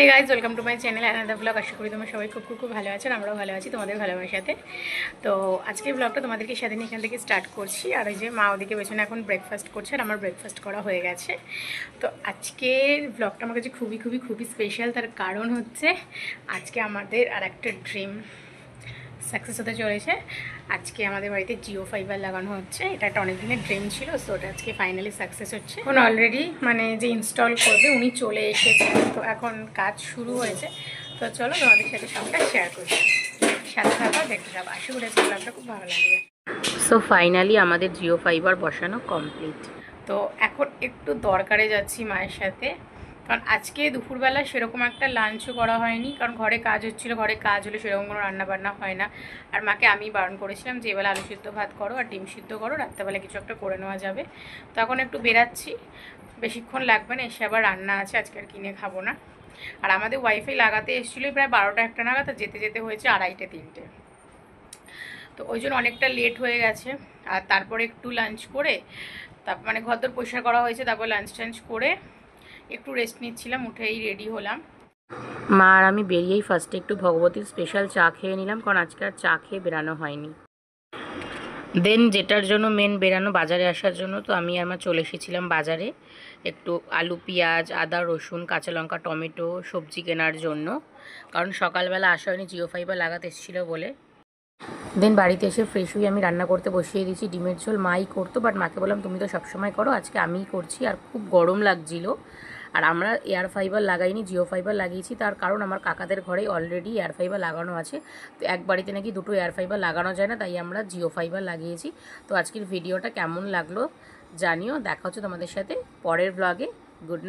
Hey guys, welcome to my channel another vlog। আশা করি তোমরা সবাই খুব খুব ভালো আছেন, আমরাও ভালো আছি তোমাদের ভালোবাসাতে। তো আজকের ব্লগটা তোমাদেরকে সারাদিন এখান থেকে স্টার্ট করছি। আর ওই যে মা ওদিকে পেছনে এখন ব্রেকফাস্ট করছে আর আমার ব্রেকফাস্ট করা হয়ে গেছে। তো আজকের ব্লগটা আমার কাছে খুবই স্পেশাল। তার কারণ হচ্ছে আজকে আমাদের আর একটা ড্রিম সাকসেস হতে চলেছে। আজকে আমাদের বাড়িতে জিও ফাইবার লাগানো হচ্ছে। এটা একটা অনেক দিনের ড্রিম ছিল, সো ওটা আজকে ফাইনালি সাকসেস হচ্ছে। এখন অলরেডি যে ইনস্টল করবে উনি চলে এসেছে, তো এখন কাজ শুরু হয়েছে। তো চলো তোমাদের সাথে সবটা শেয়ার করছি, সাথে থাকা দেখতে যাবো। আশা করি আজকে ব্লগটা খুব ভালো লাগবে। সো ফাইনালি আমাদের জিও ফাইবার বসানো কমপ্লিট। তো এখন একটু দরকারে যাচ্ছি মায়ের সাথে, কারণ আজকে দুপুরবেলা সেরকম একটা লাঞ্চও করা হয়নি, কারণ ঘরে কাজ হচ্ছিলো। ঘরে কাজ হলে সেরকম কোনো রান্নাবান্না হয় না। আর মাকে আমি বারণ করেছিলাম যে এবেলা আলু সিদ্ধ ভাত করো আর ডিম সিদ্ধ করো, রাত্রেবেলা কিছু একটা করে নেওয়া যাবে। তো এখন একটু বেরাচ্ছি, বেশিক্ষণ লাগবে না, এসে আবার রান্না আছে, আজকে আর কিনে খাবো না। আর আমাদের ওয়াইফাই লাগাতে এসেছিলোই প্রায় 12টা 1টা নাগাদ, আর যেতে যেতে হয়েছে 2:30 3টে। তো ওই জন্য অনেকটা লেট হয়ে গেছে। আর তারপরে একটু লাঞ্চ করে তারপর ঘরদোর পরিষ্কার করা হয়েছে, তারপর লাঞ্চ টাঞ্চ করে একটু রেস্ট নিচ্ছিলাম, উঠেই রেডি হলাম। মা আর আমি বেরিয়েই ফার্স্টে একটু ভগবতীর স্পেশাল চা খেয়ে নিলাম, কারণ আজকে আর চা খেয়ে বেরানো হয়নি। দেন যেটার জন্য মেন বেরানো, বাজারে আসার জন্য, তো আমি আর মা চলে এসেছিলাম বাজারে একটু আলু পেঁয়াজ আদা রসুন কাঁচা লঙ্কা টমেটো সবজি কেনার জন্য, কারণ সকালবেলা আসা হয়নি, জিও ফাইবার লাগাতে এসেছিলো বলে। দেন বাড়িতে এসে ফ্রেশ হয়ে আমি রান্না করতে বসিয়ে দিয়েছি। ডিমের ঝোল মাই করতো, বাট মাকে বললাম তুমি তো সবসময় করো, আজকে আমিই করছি। আর খুব গরম লাগছিল। আর আমরা এয়ার ফাইবার লাগাইনি, জিও ফাইবার লাগিয়েছি। তার কারণ আমার কাকাদের ঘরে অলরেডি এয়ার ফাইবার লাগানো আছে। তো এক বাড়িতে নাকি দুটো এয়ার ফাইবার লাগানো যায় না, তাই আমরা জিও ফাইবার লাগিয়েছি। তো আজকের ভিডিওটা কেমন লাগলো জানিও। দেখা হচ্ছে তোমাদের সাথে পরের ব্লগে। Good night.